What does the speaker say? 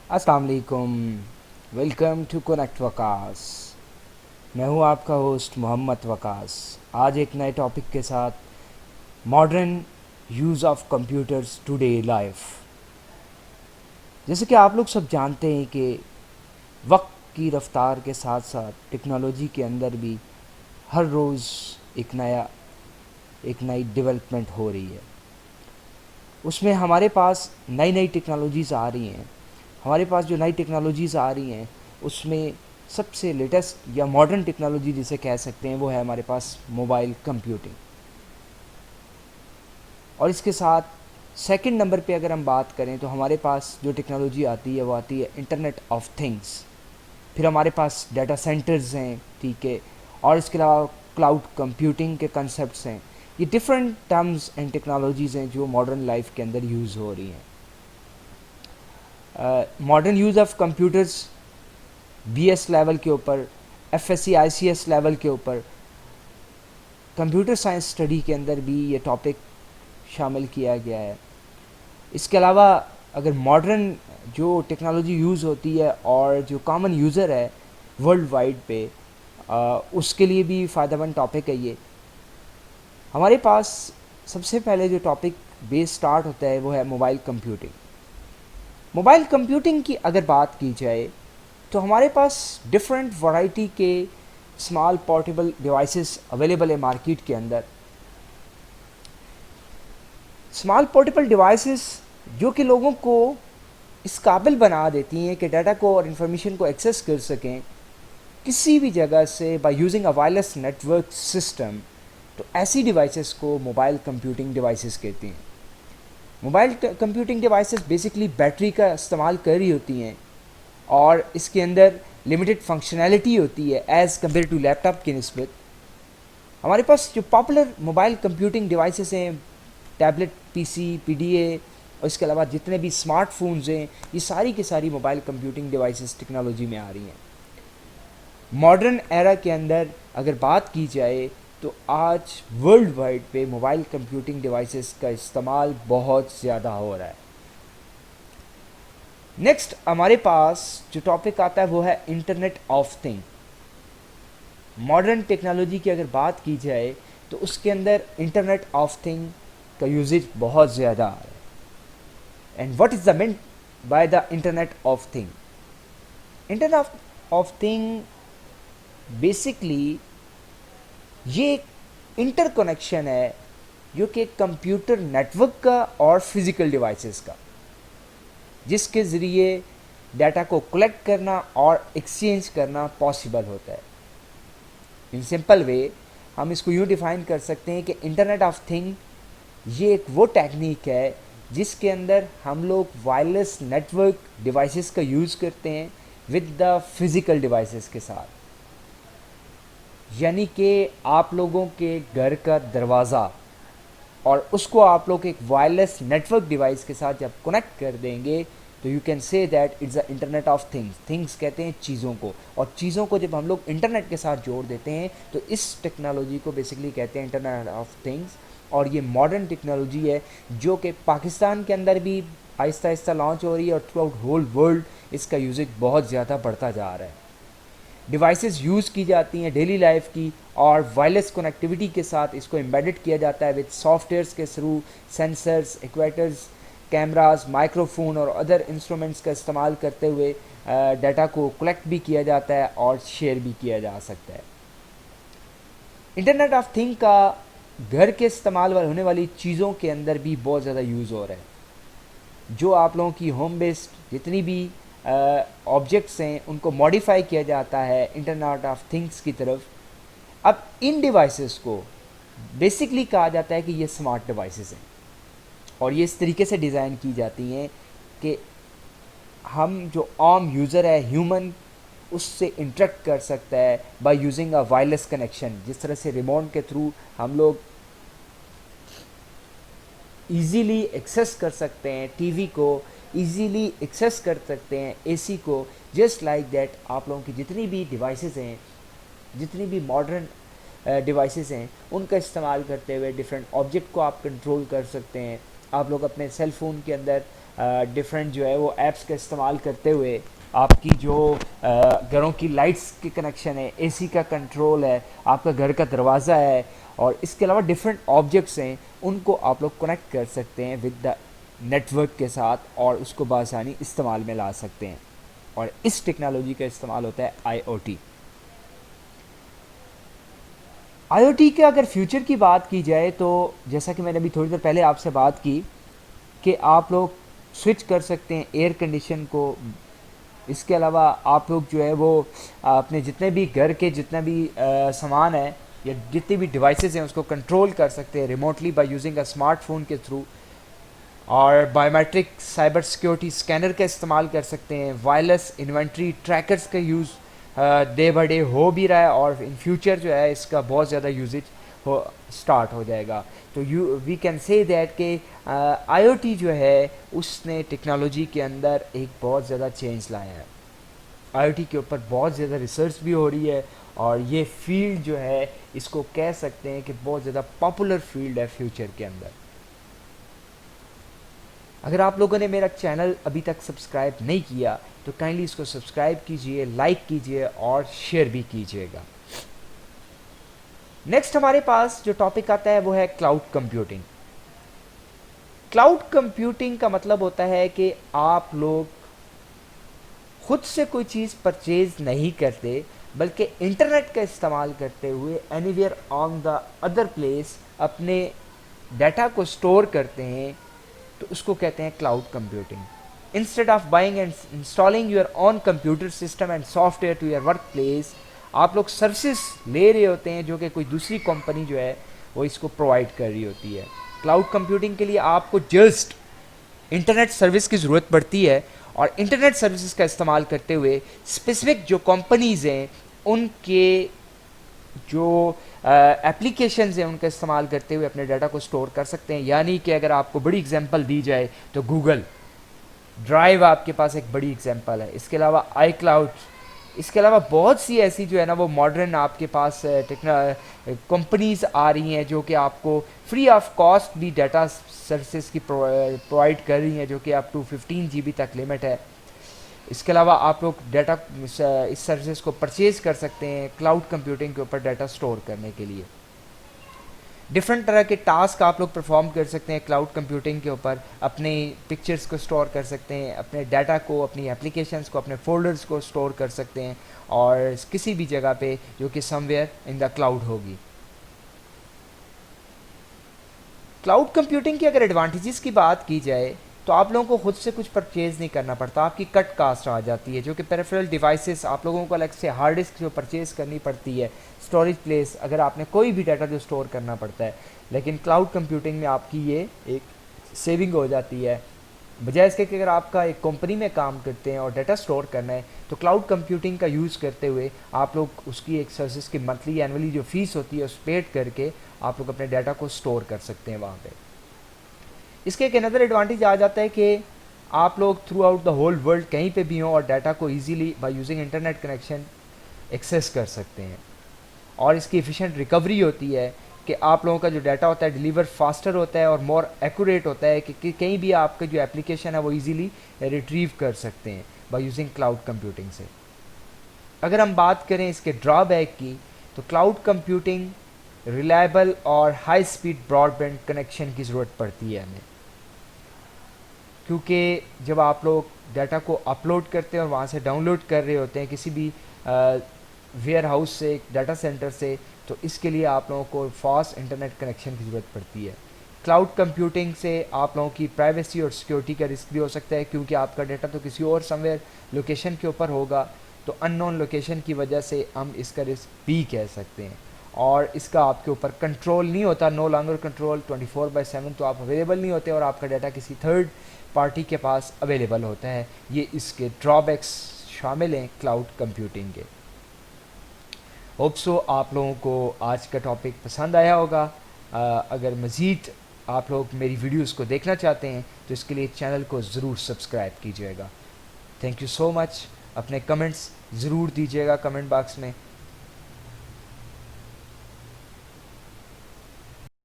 السلام علیکم. Welcome to connect وکاس. میں ہوں آپ کا ہوسٹ محمد وکاس. آج ایک نئے ٹاپک کے ساتھ modern use of computers today life. جیسے کہ آپ لوگ سب جانتے ہیں کہ وقت کی رفتار کے ساتھ ساتھ ٹیکنالوجی کے اندر بھی ہر روز ایک نئی ڈیولپمنٹ ہو رہی ہے. اس میں ہمارے پاس نئی ٹیکنالوجیز آ رہی ہیں. ہمارے پاس جو نئی ٹیکنالوجیز آ رہی ہیں اس میں سب سے لیٹسٹ یا ماڈرن ٹیکنالوجی جسے کہہ سکتے ہیں وہ ہے ہمارے پاس موبائل کمپیوٹنگ. اور اس کے ساتھ سیکنڈ نمبر پہ اگر ہم بات کریں تو ہمارے پاس جو ٹیکنالوجی آتی ہے وہ آتی ہے انٹرنیٹ آف تھنگس. پھر ہمارے پاس ڈیٹا سینٹرز ہیں, ٹھیک ہے, اور اس کے علاوہ کلاؤڈ کمپیوٹنگ کے کنسیپٹس ہیں. یہ ڈفرینٹ ٹرمز اینڈ ٹیکنالوجیز ہیں جو ماڈرن لائف کے اندر یوز ہو رہی ہیں. Modern use of computers B S level کے اوپر, ایف ایس سی آئی سی ایس لیول کے اوپر, کمپیوٹر سائنس اسٹڈی کے اندر بھی یہ ٹاپک شامل کیا گیا ہے. اس کے علاوہ اگر ماڈرن جو ٹیکنالوجی یوز ہوتی ہے اور جو کامن یوزر ہے ورلڈ وائڈ پہ, اس کے لیے بھی فائدہ مند ٹاپک ہے یہ. ہمارے پاس سب سے پہلے جو ٹاپک بیس سٹارٹ ہوتا ہے وہ ہے موبائل کمپیوٹنگ. موبائل کمپیوٹنگ کی اگر بات کی جائے تو ہمارے پاس ڈفرینٹ ورائٹی کے اسمال پورٹیبل ڈیوائسز اویلیبل ہے مارکیٹ کے اندر. اسمال پورٹیبل ڈیوائسز جو کہ لوگوں کو اس قابل بنا دیتی ہیں کہ ڈیٹا کو اور انفارمیشن کو ایکسیس کر سکیں کسی بھی جگہ سے by using a wireless network system. تو ایسی ڈیوائسز کو موبائل کمپیوٹنگ ڈیوائسز کہتے ہیں. Mobile computing devices basically battery کا استعمال کر رہی ہوتی ہیں اور اس کے اندر لمیٹڈ فنکشنالٹی ہوتی ہے as compare to laptop کی نسبت. ہمارے پاس جو پاپولر موبائل کمپیوٹنگ ڈیوائسز ہیں, tablet, P C, P D A, اور اس کے علاوہ جتنے بھی اسمارٹ فونز ہیں, یہ ساری کی ساری موبائل کمپیوٹنگ ڈیوائسز ٹیکنالوجی میں آ رہی ہیں. ماڈرن ایرا کے اندر اگر بات کی جائے تو آج ورلڈ وائڈ پہ موبائل کمپیوٹنگ ڈیوائسز کا استعمال بہت زیادہ ہو رہا ہے. نیکسٹ ہمارے پاس جو ٹاپک آتا ہے وہ ہے internet of thing. Modern technology کی اگر بات کی جائے تو اس کے اندر انٹرنیٹ آف تھنگ کا یوزیج بہت زیادہ آ رہا ہے. And what is the meant by the internet of thing? Internet of thing basically یہ ایک انٹر کنیکشن ہے جو کہ کمپیوٹر نیٹورک کا اور فزیکل ڈیوائسز کا, جس کے ذریعے ڈیٹا کو کلیکٹ کرنا اور ایکسچینج کرنا پاسبل ہوتا ہے. ان سمپل وے ہم اس کو یوں ڈیفائن کر سکتے ہیں کہ انٹرنیٹ آف تھنگ یہ ایک وہ ٹیکنیک ہے جس کے اندر ہم لوگ وائرلیس نیٹ ورک ڈیوائسز کا یوز کرتے ہیں ود دا فزیکل ڈیوائسز کے ساتھ. یعنی کہ آپ لوگوں کے گھر کا دروازہ اور اس کو آپ لوگ ایک وائرلیس نیٹ ورک ڈیوائس کے ساتھ جب کنیکٹ کر دیں گے تو you can say that it's a internet of things. Things کہتے ہیں چیزوں کو, اور چیزوں کو جب ہم لوگ انٹرنیٹ کے ساتھ جوڑ دیتے ہیں تو اس ٹیکنالوجی کو بیسکلی کہتے ہیں انٹرنیٹ آف تھنگس. اور یہ ماڈرن ٹیکنالوجی ہے جو کہ پاکستان کے اندر بھی آہستہ آہستہ لانچ ہو رہی ہے اور تھرو آؤٹ ہول ورلڈ اس کا یوزیج بہت زیادہ بڑھتا جا رہا ہے. ڈیوائسز یوز کی جاتی ہیں ڈیلی لائف کی, اور وائرلیس کنیکٹیوٹی کے ساتھ اس کو امبیڈڈ کیا جاتا ہے وتھ سافٹ ویئرس کے through, sensors, actuators, cameras, microphone اور ادر انسٹرومنٹس کا استعمال کرتے ہوئے ڈیٹا کو کلیکٹ بھی کیا جاتا ہے اور شیئر بھی کیا جا سکتا ہے. انٹرنیٹ آف تھنگ کا گھر کے استعمال ہونے والی چیزوں کے اندر بھی بہت زیادہ یوز ہو رہا ہے. جو آپ لوگوں کی ہوم بیسڈ جتنی بھی آبجیکٹس ہیں ان کو ماڈیفائی کیا جاتا ہے انٹرنیٹ آف تھنگس کی طرف. اب ان ڈیوائسز کو بیسکلی کہا جاتا ہے کہ یہ اسمارٹ ڈیوائسز ہیں, اور یہ اس طریقے سے ڈیزائن کی جاتی ہیں کہ ہم جو عام یوزر ہے ہیومن اس سے انٹریکٹ کر سکتا ہے by using a wireless connection. جس طرح سے ریموٹ کے تھرو ہم لوگ ایزیلی ایکسیس کر سکتے ہیں ٹی وی کو, ایزیلی ایکسیس کر سکتے ہیں اے سی کو, جسٹ لائک دیٹ آپ لوگوں کی جتنی بھی ڈیوائسز ہیں, جتنی بھی ماڈرن ڈیوائسز ہیں, ان کا استعمال کرتے ہوئے ڈفرینٹ آبجیکٹ کو آپ کنٹرول کر سکتے ہیں. آپ لوگ اپنے سیل فون کے اندر ڈفرینٹ جو ہے وہ ایپس کا استعمال کرتے ہوئے آپ کی جو گھروں کی لائٹس کی کنیکشن ہے, اے سی کا کنٹرول ہے, آپ کا گھر کا دروازہ ہے, اور اس کے علاوہ ڈفرینٹ آبجیکٹس ہیں, ان کو آپ لوگ کنیکٹ کر سکتے ہیں ود دا نیٹ ورک کے ساتھ, اور اس کو بآسانی استعمال میں لا سکتے ہیں. اور اس ٹیکنالوجی کا استعمال ہوتا ہے آئی او ٹی. آئی او ٹی کے اگر فیوچر کی بات کی جائے تو جیسا کہ میں نے ابھی تھوڑی دیر پہلے آپ سے بات کی کہ آپ لوگ سوئچ کر سکتے ہیں ایئر کنڈیشن کو. اس کے علاوہ آپ لوگ جو ہے وہ اپنے جتنے بھی گھر کے جتنا بھی سامان ہے یا جتنی بھی ڈیوائسز ہیں اس کو کنٹرول کر سکتے ہیں remotely by using a smartphone کے تھرو. اور biometric cyber security scanner کا استعمال کر سکتے ہیں. وائرلیس انوینٹری ٹریکرز کا یوز ڈے بائی ڈے ہو بھی رہا ہے, اور ان فیوچر جو ہے اس کا بہت زیادہ یوزج اسٹارٹ ہو جائے گا. تو وی کین سے دیٹ کہ آئی او ٹی جو ہے اس نے ٹیکنالوجی کے اندر ایک بہت زیادہ چینج لایا ہے. آئی او ٹی کے اوپر بہت زیادہ ریسرچ بھی ہو رہی ہے, اور یہ فیلڈ جو ہے اس کو کہہ سکتے ہیں کہ بہت زیادہ پاپولر فیلڈ ہے فیوچر کے اندر. اگر آپ لوگوں نے میرا چینل ابھی تک سبسکرائب نہیں کیا تو کائنڈلی اس کو سبسکرائب کیجئے, لائک کیجئے اور شیئر بھی کیجئے گا. نیکسٹ ہمارے پاس جو ٹاپک آتا ہے وہ ہے کلاؤڈ کمپیوٹنگ. کلاؤڈ کمپیوٹنگ کا مطلب ہوتا ہے کہ آپ لوگ خود سے کوئی چیز پرچیز نہیں کرتے بلکہ انٹرنیٹ کا استعمال کرتے ہوئے anywhere on the other place اپنے ڈیٹا کو اسٹور کرتے ہیں, تو اس کو کہتے ہیں cloud computing. Instead of buying and installing your own computer system and software to your workplace, آپ لوگ سروسز لے رہے ہوتے ہیں جو کہ کوئی دوسری کمپنی جو ہے وہ اس کو پرووائڈ کر رہی ہوتی ہے. کلاؤڈ کمپیوٹنگ کے لیے آپ کو جسٹ انٹرنیٹ سروس کی ضرورت پڑتی ہے, اور انٹرنیٹ سروسز کا استعمال کرتے ہوئے اسپیسیفک جو کمپنیز ہیں ان کے جو ایپلیکیشنز ہیں ان کا استعمال کرتے ہوئے اپنے ڈیٹا کو اسٹور کر سکتے ہیں. یعنی کہ اگر آپ کو بڑی ایگزامپل دی جائے تو گوگل ڈرائیو آپ کے پاس ایک بڑی ایگزامپل ہے. اس کے علاوہ آئی کلاؤڈ, اس کے علاوہ بہت سی ایسی جو ہے نا وہ ماڈرن آپ کے پاس کمپنیز آ رہی ہیں جو کہ آپ کو فری آف کاسٹ بھی ڈیٹا سروسز کی پرووائڈ کر رہی ہیں, جو کہ اپ ٹو 15 GB تک لمٹ ہے. اس کے علاوہ آپ لوگ ڈیٹا اس سروسز کو پرچیز کر سکتے ہیں کلاؤڈ کمپیوٹنگ کے اوپر ڈیٹا اسٹور کرنے کے لیے. ڈفرینٹ طرح کے ٹاسک آپ لوگ پرفارم کر سکتے ہیں کلاؤڈ کمپیوٹنگ کے اوپر. اپنی پکچرز کو اسٹور کر سکتے ہیں, اپنے ڈیٹا کو, اپنی اپلیکیشنز کو, اپنے فولڈرز کو اسٹور کر سکتے ہیں, اور کسی بھی جگہ پہ جو کہ سم ویئر ان دا کلاؤڈ ہوگی. کلاؤڈ کمپیوٹنگ کی اگر ایڈوانٹیجز کی بات کی جائے تو آپ لوگوں کو خود سے کچھ پرچیز نہیں کرنا پڑتا, آپ کی کٹ کاسٹ آ جاتی ہے, جو کہ پیریفرل ڈیوائسز آپ لوگوں کو الگ سے ہارڈ ڈسک جو پرچیز کرنی پڑتی ہے, اسٹوریج پلیس, اگر آپ نے کوئی بھی ڈیٹا جو اسٹور کرنا پڑتا ہے. لیکن کلاؤڈ کمپیوٹنگ میں آپ کی یہ ایک سیونگ ہو جاتی ہے. بجائے اس کے کہ اگر آپ کا ایک کمپنی میں کام کرتے ہیں اور ڈیٹا اسٹور کرنا ہے تو کلاؤڈ کمپیوٹنگ کا یوز کرتے ہوئے آپ لوگ اس کی ایک سروسز کی منتھلی اینولی جو فیس ہوتی ہے اس پیڈ کر کے آپ لوگ اپنے ڈیٹا کو اسٹور کر سکتے ہیں وہاں پہ. اس کے ایک اندر ایڈوانٹیج آ جاتا ہے کہ آپ لوگ through out the whole world کہیں پہ بھی ہوں اور ڈیٹا کو easily by using internet connection access کر سکتے ہیں. اور اس کی ایفیشینٹ ریکوری ہوتی ہے کہ آپ لوگوں کا جو ڈیٹا ہوتا ہے ڈیلیور فاسٹر ہوتا ہے اور مور ایکوریٹ ہوتا ہے, کہ کہیں بھی آپ کا جو اپلیکیشن ہے وہ ایزیلی ریٹریو کر سکتے ہیں بائی یوزنگ کلاؤڈ کمپیوٹنگ سے. اگر ہم بات کریں اس کے ڈرا بیک کی تو کلاؤڈ کمپیوٹنگ ریلائبل اور high speed broadband connection کی ضرورت پڑتی ہے ہمیں, کیونکہ جب آپ لوگ ڈیٹا کو اپلوڈ کرتے ہیں اور وہاں سے ڈاؤن لوڈ کر رہے ہوتے ہیں کسی بھی ویئر ہاؤس سے, ڈیٹا سینٹر سے, تو اس کے لیے آپ لوگوں کو فاسٹ انٹرنیٹ کنیکشن کی ضرورت پڑتی ہے. کلاؤڈ کمپیوٹنگ سے آپ لوگوں کی پرائیویسی اور سیکیورٹی کا رسک بھی ہو سکتا ہے, کیونکہ آپ کا ڈیٹا تو کسی اور سم ویئر لوکیشن کے اوپر ہوگا, تو ان نون لوکیشن کی وجہ سے ہم اس کا رسک بھی کہہ سکتے ہیں. اور اس کا آپ کے اوپر کنٹرول نہیں ہوتا, نو لانگر کنٹرول, 24/7 تو آپ اویلیبل نہیں ہوتے اور آپ کا ڈیٹا کسی تھرڈ پارٹی کے پاس اویلیبل ہوتا ہے. یہ اس کے ڈرا بیکس شامل ہیں کلاؤڈ کمپیوٹنگ کے. ہوپ سو آپ لوگوں کو آج کا ٹاپک پسند آیا ہوگا. اگر مزید آپ لوگ میری ویڈیوز کو دیکھنا چاہتے ہیں تو اس کے لیے چینل کو ضرور سبسکرائب کیجیے گا. تھینک یو سو مچ. اپنے کمنٹس ضرور دیجیے گا کمنٹ باکس میں.